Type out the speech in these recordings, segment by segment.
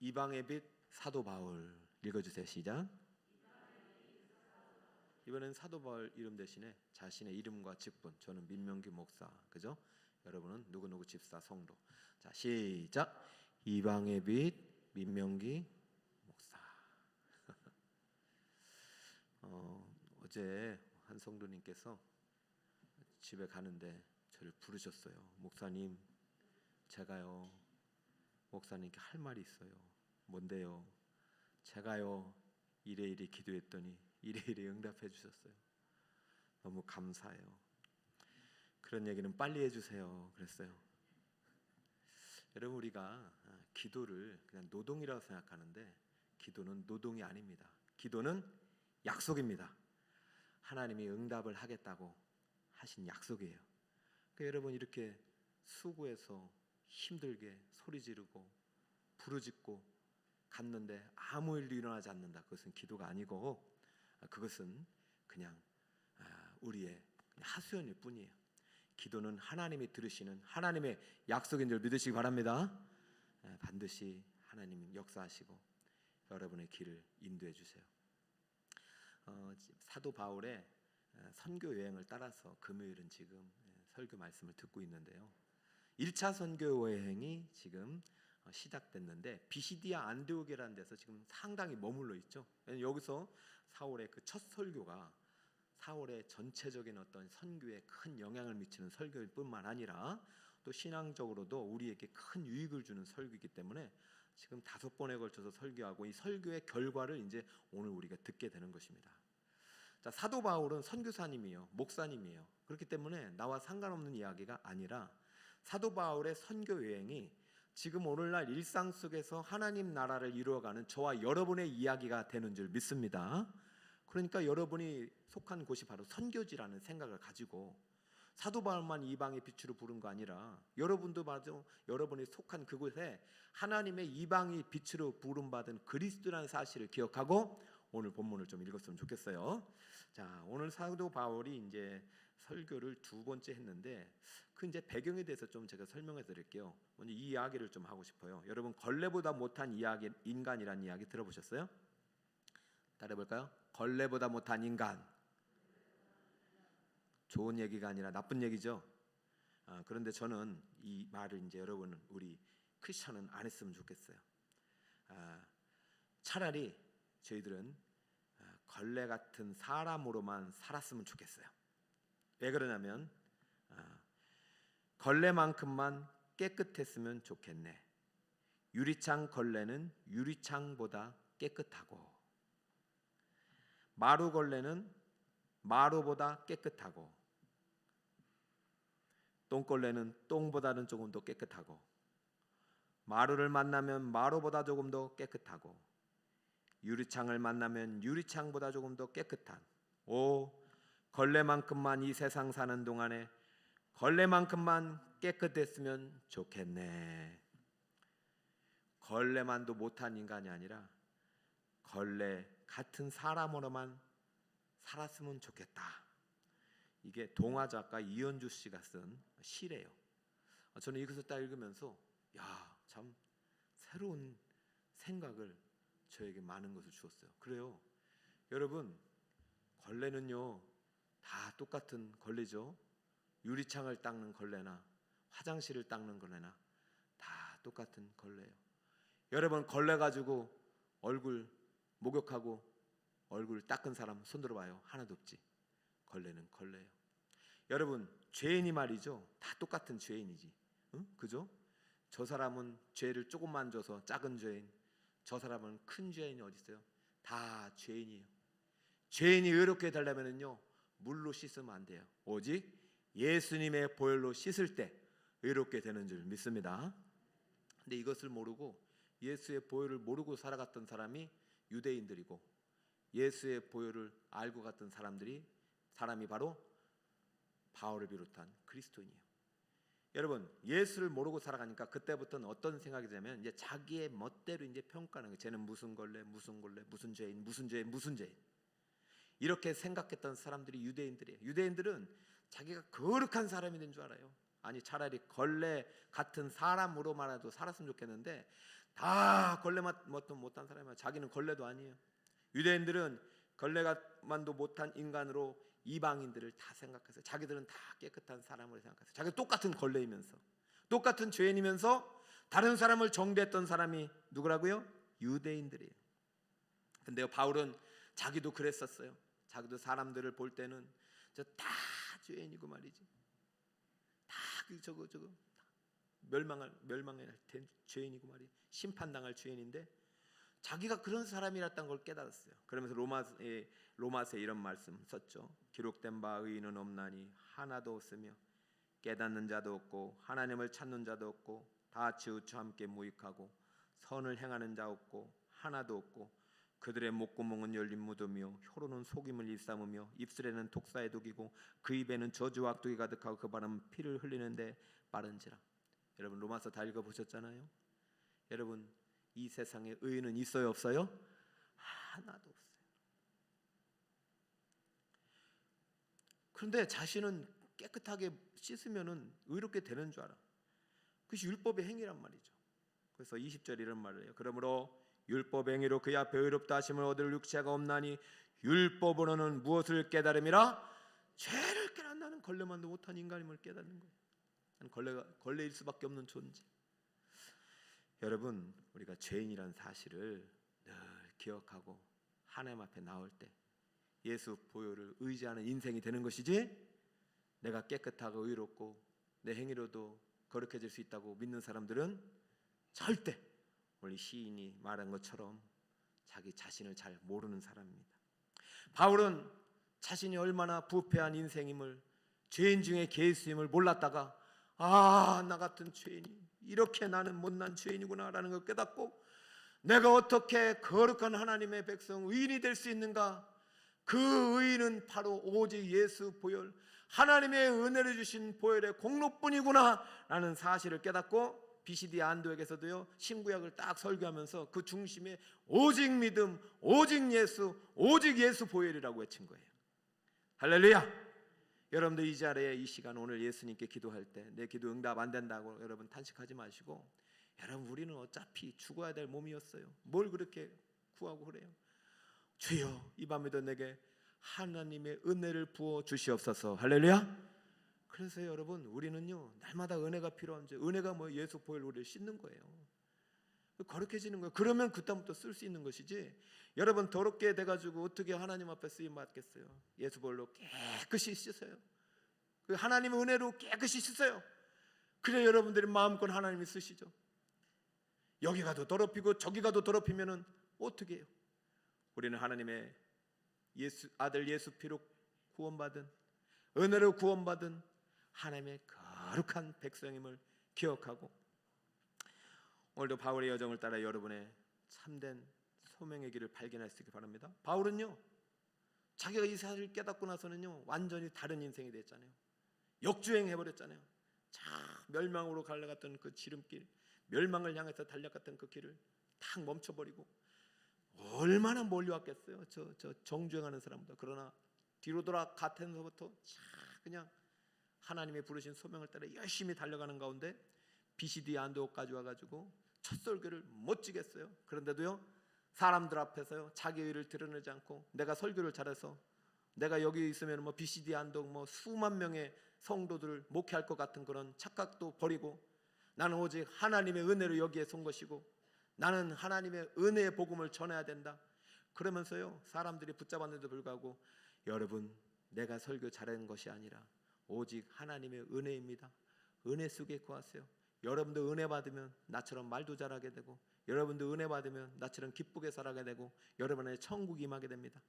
이방의 빛 사도 바울 읽어주세요. 시작. 이번엔 사도 바울 이름 대신에 자신의 이름과 직분, 저는 민명기 목사, 그죠? 여러분은 누구누구 집사 성도. 자, 시작. 이방의 빛 민명기 목사. 어제 한 성도님께서 집에 가는데 저를 부르셨어요. 목사님, 제가요 목사님께 할 말이 있어요. 뭔데요? 제가요 이래 기도했더니 이래 응답해 주셨어요. 너무 감사해요. 그런 얘기는 빨리 해주세요. 그랬어요. 여러분, 우리가 기도를 그냥 노동이라고 생각하는데 기도는 노동이 아닙니다. 기도는 약속입니다. 하나님이 응답을 하겠다고 하신 약속이에요. 그러니까 여러분, 이렇게 수고해서 힘들게 소리 지르고 부르짖고 갔는데 아무 일도 일어나지 않는다. 그것은 기도가 아니고 그것은 그냥 우리의 하소연일 뿐이에요. 기도는 하나님이 들으시는 하나님의 약속인 줄 믿으시기 바랍니다. 반드시 하나님이 역사하시고 여러분의 길을 인도해 주세요. 사도 바울의 선교 여행을 따라서 금요일은 지금 설교 말씀을 듣고 있는데요. 1차 선교 여행이 지금 시작됐는데 비시디아 안디옥이라는 데서 지금 상당히 머물러 있죠. 여기서 사울의 그 첫 설교가 사울의 전체적인 어떤 선교에 큰 영향을 미치는 설교일 뿐만 아니라 또 신앙적으로도 우리에게 큰 유익을 주는 설교이기 때문에 지금 5번에 걸쳐서 설교하고 이 설교의 결과를 이제 오늘 우리가 듣게 되는 것입니다. 자, 사도 바울은 선교사님이요, 목사님이에요. 그렇기 때문에 나와 상관없는 이야기가 아니라 사도 바울의 선교 여행이 지금 오늘날 일상 속에서 하나님 나라를 이루어가는 저와 여러분의 이야기가 되는 줄 믿습니다. 그러니까 여러분이 속한 곳이 바로 선교지라는 생각을 가지고 사도 바울만 이방의 빛으로 부른 거 아니라 여러분도 바로 여러분이 속한 그곳에 하나님의 이방의 빛으로 부름받은 그리스도라는 사실을 기억하고 오늘 본문을 좀 읽었으면 좋겠어요. 자, 오늘 사도 바울이 이제 설교를 2번째 했는데 그 이제 배경에 대해서 좀 제가 설명해 드릴게요. 먼저 이 이야기를 좀 하고 싶어요. 여러분, 걸레보다 못한 이야기, 인간이라는 이야기 들어보셨어요? 따라해 볼까요? 걸레보다 못한 인간. 좋은 얘기가 아니라 나쁜 얘기죠. 그런데 저는 이 말을 이제 여러분은 우리 크리스천은 안 했으면 좋겠어요. 차라리 저희들은 걸레 같은 사람으로만 살았으면 좋겠어요. 왜 그러냐면 걸레만큼만 깨끗했으면 좋겠네. 유리창 걸레는 유리창보다 깨끗하고 마루 걸레는 마루보다 깨끗하고 똥걸레는 똥보다는 조금 더 깨끗하고 마루를 만나면 마루보다 조금 더 깨끗하고 유리창을 만나면 유리창보다 조금 더 깨끗한 걸레만큼만 이 세상 사는 동안에 걸레만큼만 깨끗했으면 좋겠네. 걸레만도 못한 인간이 아니라 걸레 같은 사람으로만 살았으면 좋겠다. 이게 동화 작가 이현주 씨가 쓴 시래요. 저는 이것을 딱 읽으면서 참 새로운 생각을 저에게 많은 것을 주었어요. 그래요. 여러분, 걸레는요 다 똑같은 걸레죠. 유리창을 닦는 걸레나 화장실을 닦는 걸레나 다 똑같은 걸레예요. 여러분, 걸레 가지고 얼굴 목욕하고 얼굴 닦은 사람 손 들어봐요. 하나도 없지. 걸레는 걸레예요. 여러분, 죄인이 말이죠 다 똑같은 죄인이지. 그죠? 저 사람은 죄를 조금만 져서 작은 죄인, 저 사람은 큰 죄인이 어디 있어요? 다 죄인이에요. 죄인이 의롭게 되려면요 물로 씻으면 안 돼요. 오직 예수님의 보혈로 씻을 때 의롭게 되는 줄 믿습니다. 근데 이것을 모르고 예수의 보혈을 모르고 살아갔던 사람이 유대인들이고 예수의 보혈을 알고 갔던 사람이 바로 바울을 비롯한 그리스도인이에요. 여러분, 예수를 모르고 살아가니까 그때부터는 어떤 생각이 들냐면 이제 자기의 멋대로 이제 평가하는 거예요. 쟤는 무슨 걸레, 무슨 걸레, 무슨 죄인, 무슨 죄인, 무슨 죄인. 이렇게 생각했던 사람들이 유대인들이에요. 유대인들은 자기가 거룩한 사람이 된 줄 알아요. 아니, 차라리 걸레 같은 사람으로만라도 살았으면 좋겠는데 다 걸레만도 못한 사람이야. 자기는 걸레도 아니에요. 유대인들은 걸레만도 못한 인간으로 이방인들을 다 생각했어요. 자기들은 다 깨끗한 사람으로 생각했어요. 자기가 똑같은 걸레이면서, 똑같은 죄인이면서 다른 사람을 정죄했던 사람이 누구라고요? 유대인들이에요. 근데 바울은 자기도 그랬었어요. 자기도 사람들을 볼 때는 저 다 죄인이고 말이지. 다 저거 멸망할 된 죄인이고 말이에요. 심판당할 죄인인데 자기가 그런 사람이랐던 걸 깨달았어요. 그러면서 로마서에 이런 말씀 썼죠. 기록된 바 의인은 없나니 하나도 없으며 깨닫는 자도 없고 하나님을 찾는 자도 없고 다 치우쳐 함께 무익하고 선을 행하는 자 없고 하나도 없고 그들의 목구멍은 열린 무덤이요 혀로는 속임을 일삼으며 입술에는 독사의 독이고 그 입에는 저주와 악독이 가득하고 그 발은 피를 흘리는데 빠른지라. 여러분 로마서 다 읽어보셨잖아요. 여러분 이 세상에 의인은 있어요 없어요? 하나도 없어요. 그런데 자신은 깨끗하게 씻으면은 의롭게 되는 줄 알아. 그것이 율법의 행위란 말이죠. 그래서 20절 이런 말을 해요. 그러므로 율법 행위로 그의 앞에 의롭다 하심을 얻을 육체가 없나니 율법으로는 무엇을 깨달음이라? 죄를 깨닫는 걸레만도 못한 인간임을 깨닫는 거예요. 걸레일 수밖에 없는 존재. 여러분 우리가 죄인이란 사실을 늘 기억하고 하나님 앞에 나올 때 예수 보혈을 의지하는 인생이 되는 것이지, 내가 깨끗하고 의롭고 내 행위로도 거룩해질 수 있다고 믿는 사람들은 절대 우리 시인이 말한 것처럼 자기 자신을 잘 모르는 사람입니다. 바울은 자신이 얼마나 부패한 인생임을, 죄인 중에 괴수임을 몰랐다가 나 같은 죄인이 이렇게 나는 못난 죄인이구나 라는 걸 깨닫고 내가 어떻게 거룩한 하나님의 백성 의인이 될 수 있는가? 그 의인은 바로 오직 예수 보혈, 하나님의 은혜를 주신 보혈의 공로뿐이구나 라는 사실을 깨닫고 BCD 안도에게서도요 신구약을 딱 설교하면서 그 중심에 오직 믿음, 오직 예수 보혈이라고 외친 거예요. 할렐루야. 여러분들 이 자리에 이 시간 오늘 예수님께 기도할 때 내 기도 응답 안 된다고 여러분 탄식하지 마시고, 여러분 우리는 어차피 죽어야 될 몸이었어요. 뭘 그렇게 구하고 그래요? 주여 이 밤에도 내게 하나님의 은혜를 부어 주시옵소서. 할렐루야. 그래서 여러분 우리는요 날마다 은혜가 필요한지, 은혜가 뭐 예수 보혈 우리를 씻는 거예요. 거룩해지는 거예요. 그러면 그다음부터 쓸 수 있는 것이지, 여러분 더럽게 돼가지고 어떻게 하나님 앞에 쓰임 받겠어요? 예수 보혈로 깨끗이 씻어요. 그 하나님의 은혜로 깨끗이 씻어요. 그래 여러분들이 마음껏 하나님이 쓰시죠. 여기 가도 더럽히고 저기 가도 더럽히면은 어떻게 해요? 우리는 하나님의 아들 예수 피로 구원받은, 은혜로 구원받은 하나님의 거룩한 백성임을 기억하고 오늘도 바울의 여정을 따라 여러분의 참된 소명의 길을 발견할 수 있기 바랍니다. 바울은요 자기가 이 사실을 깨닫고 나서는요 완전히 다른 인생이 됐잖아요. 역주행해버렸잖아요. 멸망으로 갈라갔던 그 지름길, 멸망을 향해서 달려갔던 그 길을 탁 멈춰버리고 얼마나 몰려왔겠어요. 저 정주행하는 사람들. 그러나 뒤로 돌아 가텐서부터 그냥 하나님의 부르신 소명을 따라 열심히 달려가는 가운데 BCD 안도까지 와가지고 첫 설교를 멋지게 했어요. 그런데도요 사람들 앞에서요 자기 의를 드러내지 않고, 내가 설교를 잘해서 내가 여기 있으면 뭐 BCD 안도 뭐 수만 명의 성도들을 목회할 것 같은 그런 착각도 버리고, 나는 오직 하나님의 은혜로 여기에 선 것이고 나는 하나님의 은혜의 복음을 전해야 된다. 그러면서요 사람들이 붙잡았는데도 불구하고, 여러분 내가 설교 잘하는 것이 아니라 오직 하나님의 은혜입니다. 은혜 속에 구하세요. 여러분도 은혜 받으면 나처럼 말도 잘하게 되고, 여러분도 은혜 받으면 나처럼 기쁘게 살아가게 되고, 여러분의 천국이 임하게 됩니다.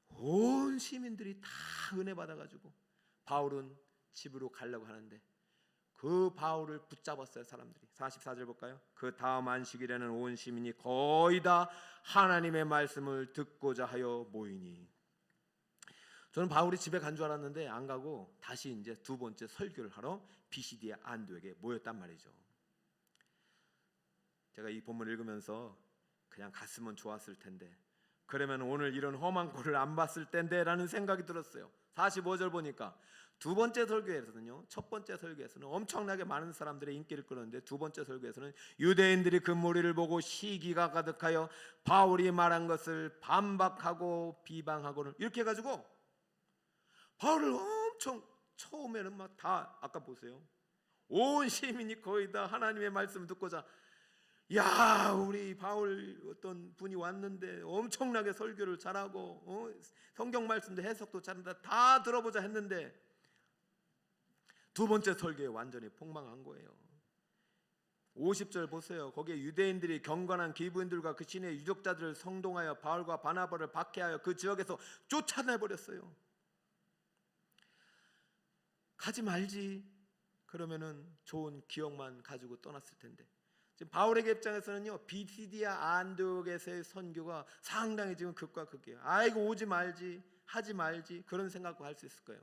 온 시민들이 다 은혜 받아가지고 바울은 집으로 가려고 하는데 그 바울을 붙잡았어요 사람들이. 44절 볼까요? 그 다음 안식일에는 온 시민이 거의 다 하나님의 말씀을 듣고자 하여 모이니. 저는 바울이 집에 간 줄 알았는데 안 가고 다시 이제 두 번째 설교를 하러 BCD 안도에게 모였단 말이죠. 제가 이 본문을 읽으면서 그냥 갔으면 좋았을 텐데, 그러면 오늘 이런 험한 꼴을 안 봤을 텐데 라는 생각이 들었어요. 45절 보니까 두 번째 설교에서는요, 첫 번째 설교에서는 엄청나게 많은 사람들의 인기를 끌었는데, 두 번째 설교에서는 유대인들이 그 무리를 보고 시기가 가득하여 바울이 말한 것을 반박하고 비방하고는 이렇게 해가지고 바울을 엄청, 처음에는 막 다, 아까 보세요, 온 시민이 거의 다 하나님의 말씀을 듣고자, 야, 우리 바울 어떤 분이 왔는데 엄청나게 설교를 잘하고 성경 말씀도 해석도 잘한다, 다 들어보자 했는데 두 번째 설교에 완전히 폭망한 거예요. 50절 보세요. 거기에 유대인들이 경건한 기부인들과 그 신의 유족자들을 성동하여 바울과 바나바를 박해하여 그 지역에서 쫓아내버렸어요. 가지 말지, 그러면은 좋은 기억만 가지고 떠났을 텐데. 지금 바울의 입장에서는요, 비시디아 안디옥에서의 선교가 상당히 지금 극과 극이에요. 아이고, 오지 말지, 하지 말지, 그런 생각을 할 수 있을 거예요.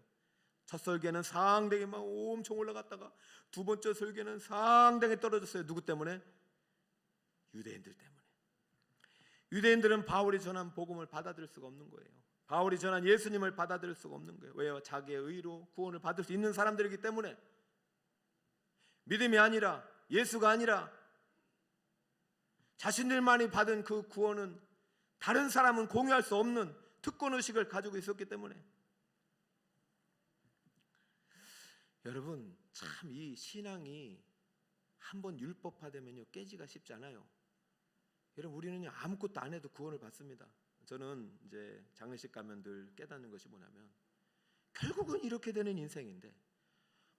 첫 설교는 상당히 막 엄청 올라갔다가 두 번째 설교는 상당히 떨어졌어요. 누구 때문에? 유대인들 때문에. 유대인들은 바울이 전한 복음을 받아들일 수가 없는 거예요. 바울이 전한 예수님을 받아들일 수가 없는 거예요. 왜요? 자기의 의로 구원을 받을 수 있는 사람들이기 때문에. 믿음이 아니라, 예수가 아니라 자신들만이 받은 그 구원은 다른 사람은 공유할 수 없는 특권의식을 가지고 있었기 때문에. 여러분, 참 이 신앙이 한번 율법화되면요, 깨지가 쉽지 않아요. 여러분, 우리는 아무것도 안 해도 구원을 받습니다. 저는 이제 장례식 가면 늘 깨닫는 것이 뭐냐면, 결국은 이렇게 되는 인생인데,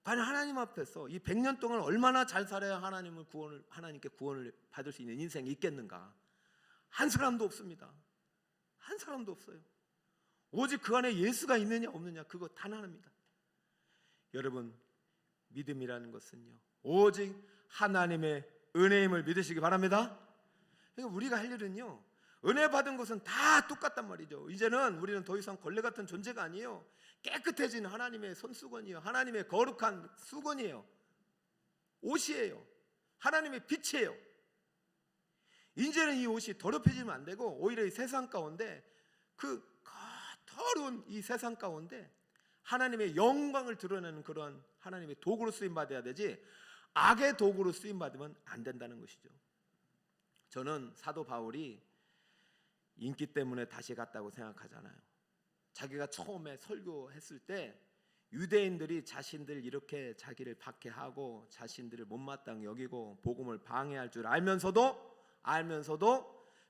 과연 하나님 앞에서 이 100년 동안 얼마나 잘 살아야 하나님께 구원을 받을 수 있는 인생이 있겠는가? 한 사람도 없습니다. 한 사람도 없어요. 오직 그 안에 예수가 있느냐 없느냐, 그거 단 하나입니다. 여러분, 믿음이라는 것은요, 오직 하나님의 은혜임을 믿으시기 바랍니다. 그러니까 우리가 할 일은요, 은혜 받은 것은 다 똑같단 말이죠. 이제는 우리는 더 이상 걸레 같은 존재가 아니에요. 깨끗해진 하나님의 손수건이에요. 하나님의 거룩한 수건이에요. 옷이에요. 하나님의 빛이에요. 이제는 이 옷이 더럽혀지면 안 되고, 오히려 이 세상 가운데, 그 더러운 이 세상 가운데 하나님의 영광을 드러내는 그런 하나님의 도구로 쓰임 받아야 되지, 악의 도구로 쓰임 받으면 안 된다는 것이죠. 저는 사도 바울이 인기 때문에 다시 갔다고 생각하잖아요. 자기가 처음에 설교했을 때 유대인들이 자신들 이렇게 자기를 박해하고 자신들을 못마땅히 여기고 복음을 방해할 줄 알면서도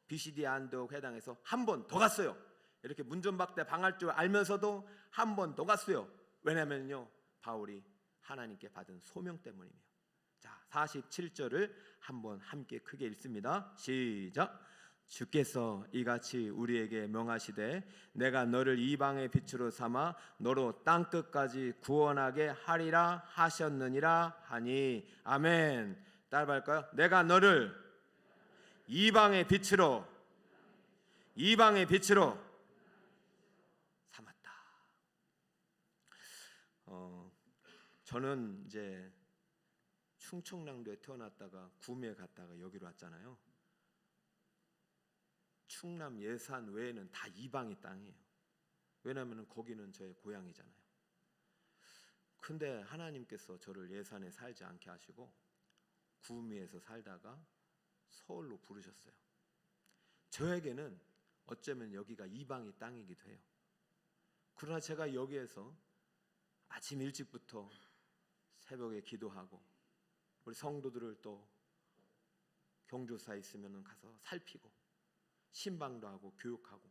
비시디아 안디옥 회당에서 한 번 더 갔어요. 이렇게 문전박대 방할 줄 알면서도 한 번 더 갔어요. 왜냐면요, 바울이 하나님께 받은 소명 때문이에요. 자, 47절을 한번 함께 크게 읽습니다. 시작. 주께서 이같이 우리에게 명하시되 내가 너를 이방의 빛으로 삼아 너로 땅끝까지 구원하게 하리라 하셨느니라 하니. 아멘. 따라할까요? 내가 너를 이방의 빛으로 삼았다. 저는 이제 충청남도에 태어났다가 구미에 갔다가 여기로 왔잖아요. 충남 예산 외에는 다 이방의 땅이에요. 왜냐하면 거기는 저의 고향이잖아요. 근데 하나님께서 저를 예산에 살지 않게 하시고 구미에서 살다가 서울로 부르셨어요. 저에게는 어쩌면 여기가 이방의 땅이기도 해요. 그러나 제가 여기에서 아침 일찍부터 새벽에 기도하고 우리 성도들을 또 경조사 있으면 가서 살피고 신방도 하고 교육하고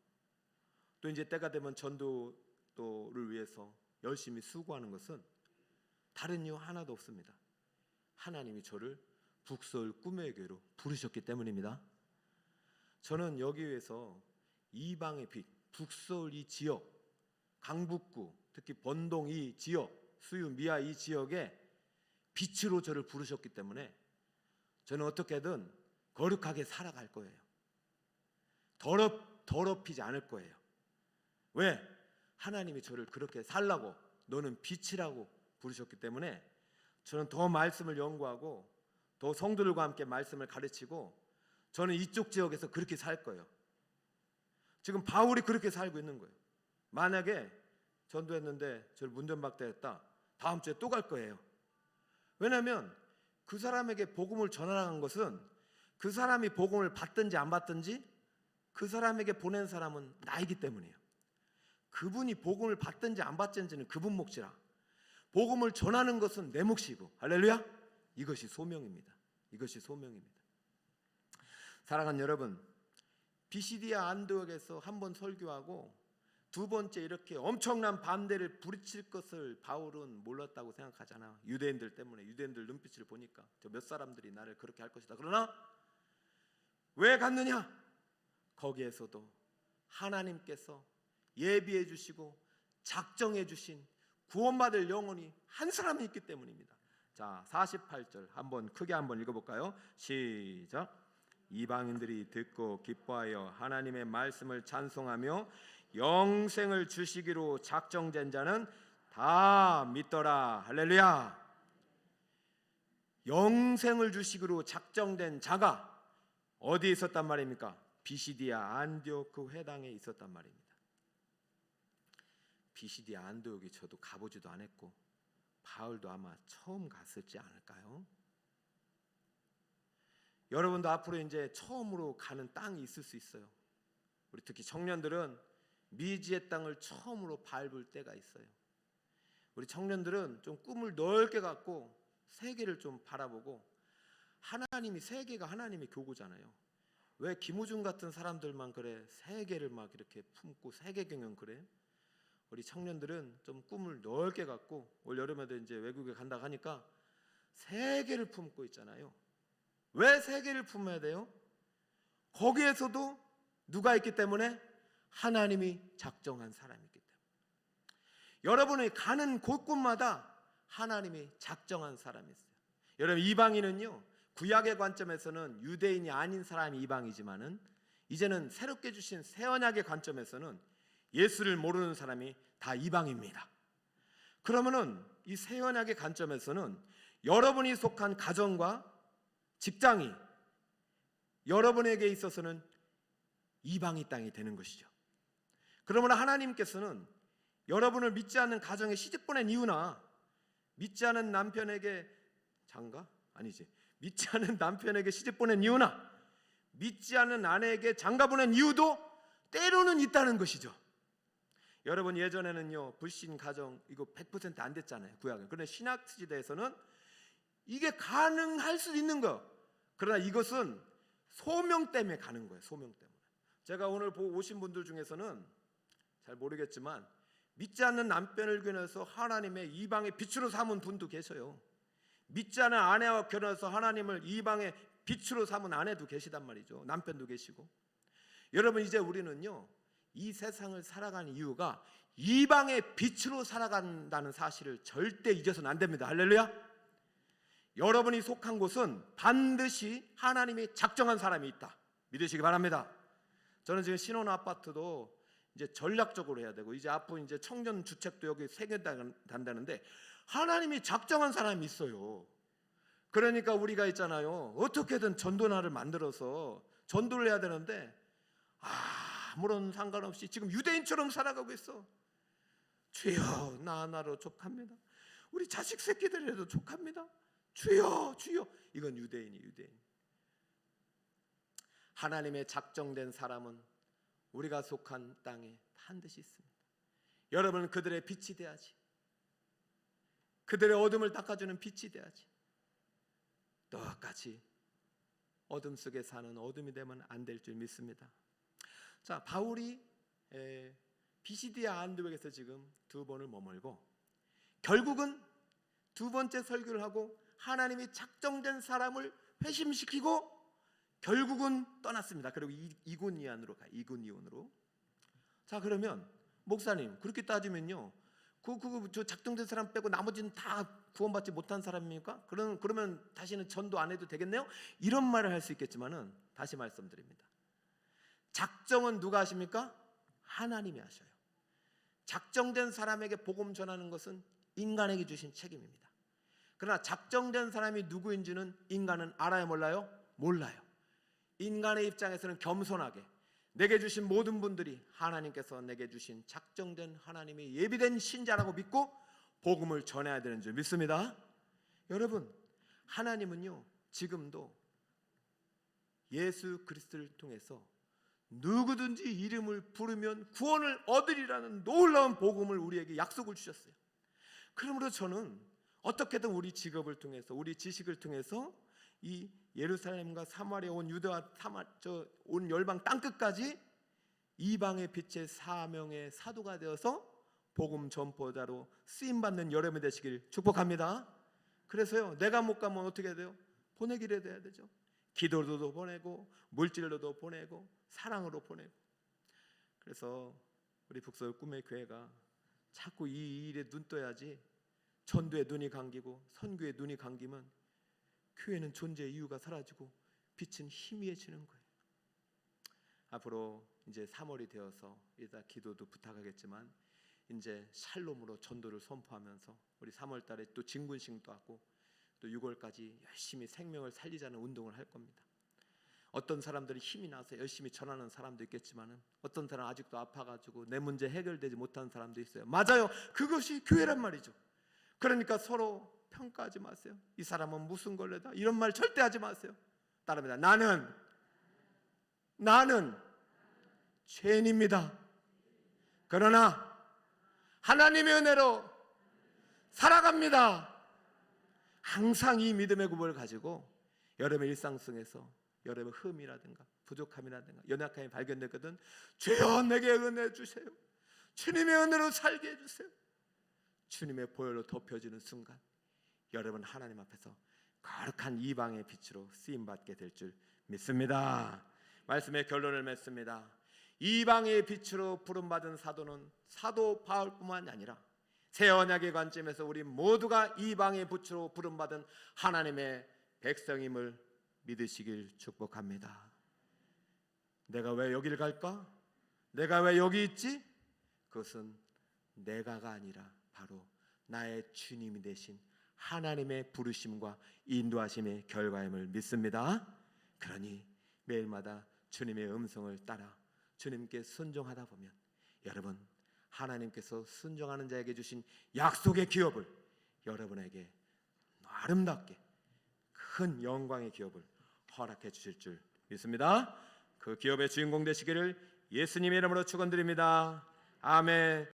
또 이제 때가 되면 전도를 위해서 열심히 수고하는 것은 다른 이유 하나도 없습니다. 하나님이 저를 북서울 꿈의 교회로 부르셨기 때문입니다. 저는 여기에서 이방의 빛, 북서울 이 지역, 강북구, 특히 번동 이 지역, 수유, 미아 이 지역에 빛으로 저를 부르셨기 때문에 저는 어떻게든 거룩하게 살아갈 거예요. 더럽히지 않을 거예요. 왜? 하나님이 저를 그렇게 살라고, 너는 빛이라고 부르셨기 때문에 저는 더 말씀을 연구하고 더 성도들과 함께 말씀을 가르치고 저는 이쪽 지역에서 그렇게 살 거예요. 지금 바울이 그렇게 살고 있는 거예요. 만약에 전도했는데 저를 문전박대했다, 다음 주에 또 갈 거예요. 왜냐하면 그 사람에게 복음을 전하는 것은 그 사람이 복음을 받든지 안 받든지 그 사람에게 보낸 사람은 나이기 때문이에요. 그분이 복음을 받든지 안 받든지는 그분 몫이라 복음을 전하는 것은 내 몫이고, 할렐루야. 이것이 소명입니다. 이것이 소명입니다. 사랑하는 여러분, 비시디아 안디옥에서 한 번 설교하고 두 번째 이렇게 엄청난 반대를 부딪힐 것을 바울은 몰랐다고 생각하잖아. 유대인들 때문에, 유대인들 눈빛을 보니까 저 몇 사람들이 나를 그렇게 할 것이다. 그러나 왜 갔느냐? 거기에서도 하나님께서 예비해 주시고 작정해 주신 구원받을 영혼이 한 사람이 있기 때문입니다. 자, 48절 한번 크게 한번 읽어볼까요? 시작. 이방인들이 듣고 기뻐하여 하나님의 말씀을 찬송하며 영생을 주시기로 작정된 자는 다 믿더라. 할렐루야. 영생을 주시기로 작정된 자가 어디에 있었단 말입니까? 비시디아 안디옥 그 회당에 있었단 말입니다. 비시디아 안디옥이 저도 가보지도 않았고 바울도 아마 처음 갔을지 않을까요? 여러분도 앞으로 이제 처음으로 가는 땅이 있을 수 있어요. 우리 특히 청년들은 미지의 땅을 처음으로 밟을 때가 있어요. 우리 청년들은 좀 꿈을 넓게 갖고 세계를 좀 바라보고, 하나님이 세계가 하나님의 교구잖아요. 왜 김우중 같은 사람들만 그래 세계를 막 이렇게 품고 세계 경영 그래? 우리 청년들은 좀 꿈을 넓게 갖고 올 여름에도 이제 외국에 간다고 하니까 세계를 품고 있잖아요. 왜 세계를 품어야 돼요? 거기에서도 누가 있기 때문에? 하나님이 작정한 사람이 있기 때문에. 여러분이 가는 곳곳마다 하나님이 작정한 사람이 있어요. 여러분, 이방인은요, 구약의 관점에서는 유대인이 아닌 사람이 이방이지만은 이제는 새롭게 주신 새 언약의 관점에서는 예수를 모르는 사람이 다 이방입니다. 그러면은 이 새 언약의 관점에서는 여러분이 속한 가정과 직장이 여러분에게 있어서는 이방의 땅이 되는 것이죠. 그러면 하나님께서는 여러분을 믿지 않는 가정에 시집 보낸 이유나, 믿지 않은 남편에게 장가? 아니지. 믿지 않는 남편에게 시집 보낸 이유나, 믿지 않는 아내에게 장가 보낸 이유도 때로는 있다는 것이죠. 여러분, 예전에는요 불신 가정 이거 100% 안 됐잖아요, 구약은. 그런데 신약 시대에서는 이게 가능할 수 있는 거. 그러나 이것은 소명 때문에 가는 거예요. 소명 때문에. 제가 오늘 오신 분들 중에서는 잘 모르겠지만 믿지 않는 남편을 결혼해서 하나님의 이방의 빛으로 삼은 분도 계셔요. 믿지 않은 아내와 결혼해서 하나님을 이방의 빛으로 삼은 아내도 계시단 말이죠. 남편도 계시고. 여러분, 이제 우리는요 이 세상을 살아가는 이유가 이방의 빛으로 살아간다는 사실을 절대 잊어서는 안 됩니다. 할렐루야. 여러분이 속한 곳은 반드시 하나님이 작정한 사람이 있다, 믿으시기 바랍니다. 저는 지금 신혼 아파트도 이제 전략적으로 해야 되고, 이제 앞으로 이제 청년 주택도 여기 생겨난다는데 하나님이 작정한 사람이 있어요. 그러니까 우리가 있잖아요, 어떻게든 전도나를 만들어서 전도를 해야 되는데 아무런 상관없이 지금 유대인처럼 살아가고 있어. 주여, 나 하나로 족합니다. 우리 자식 새끼들이라도 족합니다. 주여, 주여. 이건 유대인이. 하나님의 작정된 사람은 우리가 속한 땅에 반드시 있습니다. 여러분은 그들의 빛이 돼야지. 그들의 어둠을 닦아주는 빛이 돼야지. 똑같이 어둠 속에 사는 어둠이 되면 안 될 줄 믿습니다. 자, 바울이 비시디아 안디옥에서 지금 두 번을 머물고 결국은 두 번째 설교를 하고 하나님이 작정된 사람을 회심시키고 결국은 떠났습니다. 그리고 이고니온으로 가요. 이고니온으로. 자, 그러면 목사님, 그렇게 따지면요, 저 작정된 사람 빼고 나머지는 다 구원받지 못한 사람입니까? 그러면 다시는 전도 안 해도 되겠네요? 이런 말을 할 수 있겠지만은 다시 말씀드립니다. 작정은 누가 하십니까? 하나님이 하셔요. 작정된 사람에게 복음 전하는 것은 인간에게 주신 책임입니다. 그러나 작정된 사람이 누구인지는 인간은 알아요, 몰라요? 몰라요. 인간의 입장에서는 겸손하게 내게 주신 모든 분들이 하나님께서 내게 주신 작정된 하나님의 예비된 신자라고 믿고 복음을 전해야 되는 줄 믿습니다. 여러분, 하나님은요 지금도 예수 그리스도를 통해서 누구든지 이름을 부르면 구원을 얻으리라는 놀라운 복음을 우리에게 약속을 주셨어요. 그러므로 저는 어떻게든 우리 직업을 통해서, 우리 지식을 통해서 이 예루살렘과 사마리아 온 유대와 온 열방 땅끝까지 이방의 빛의 사명의 사도가 되어서 복음 전포자로 쓰임받는 여러분이 되시길 축복합니다. 그래서요, 내가 못 가면 어떻게 돼요? 보내기라도 해야 되죠. 기도로도 보내고 물질로도 보내고 사랑으로 보내고. 그래서 우리 북서울 꿈의 교회가 자꾸 이 일에 눈 떠야지, 전도에 눈이 감기고 선교에 눈이 감기면 교회는 존재의 이유가 사라지고 빛은 희미해지는 거예요. 앞으로 이제 3월이 되어서 이따 기도도 부탁하겠지만 이제 샬롬으로 전도를 선포하면서 우리 3월 달에 또 진군식도 하고 또 6월까지 열심히 생명을 살리자는 운동을 할 겁니다. 어떤 사람들이 힘이 나서 열심히 전하는 사람도 있겠지만은 어떤 사람은 아직도 아파가지고 내 문제 해결되지 못하는 사람도 있어요. 맞아요. 그것이 교회란 말이죠. 그러니까 서로 평가하지 마세요. 이 사람은 무슨 걸레다 이런 말 절대 하지 마세요. 따릅니다. 나는 죄인입니다. 그러나 하나님의 은혜로 살아갑니다. 항상 이 믿음의 구보를 가지고 여러분의 일상 속에서 여러분의 흠이라든가 부족함이라든가 연약함이 발견되거든 주여 내게 은혜 주세요. 주님의 은혜로 살게 해주세요. 주님의 보혈로 덮여지는 순간 여러분 하나님 앞에서 거룩한 이방의 빛으로 쓰임받게 될 줄 믿습니다. 말씀의 결론을 맺습니다. 이방의 빛으로 부름받은 사도는 사도 바울뿐만 아니라 새 언약의 관점에서 우리 모두가 이방의 빛으로 부름받은 하나님의 백성임을 믿으시길 축복합니다. 내가 왜 여기를 갈까? 내가 왜 여기 있지? 그것은 내가가 아니라 바로 나의 주님이 되신 하나님의 부르심과 인도하심의 결과임을 믿습니다. 그러니 매일마다 주님의 음성을 따라 주님께 순종하다 보면 여러분 하나님께서 순종하는 자에게 주신 약속의 기업을 여러분에게 아름답게 큰 영광의 기업을 허락해 주실 줄 믿습니다. 그 기업의 주인공 되시기를 예수님의 이름으로 축원드립니다. 아멘.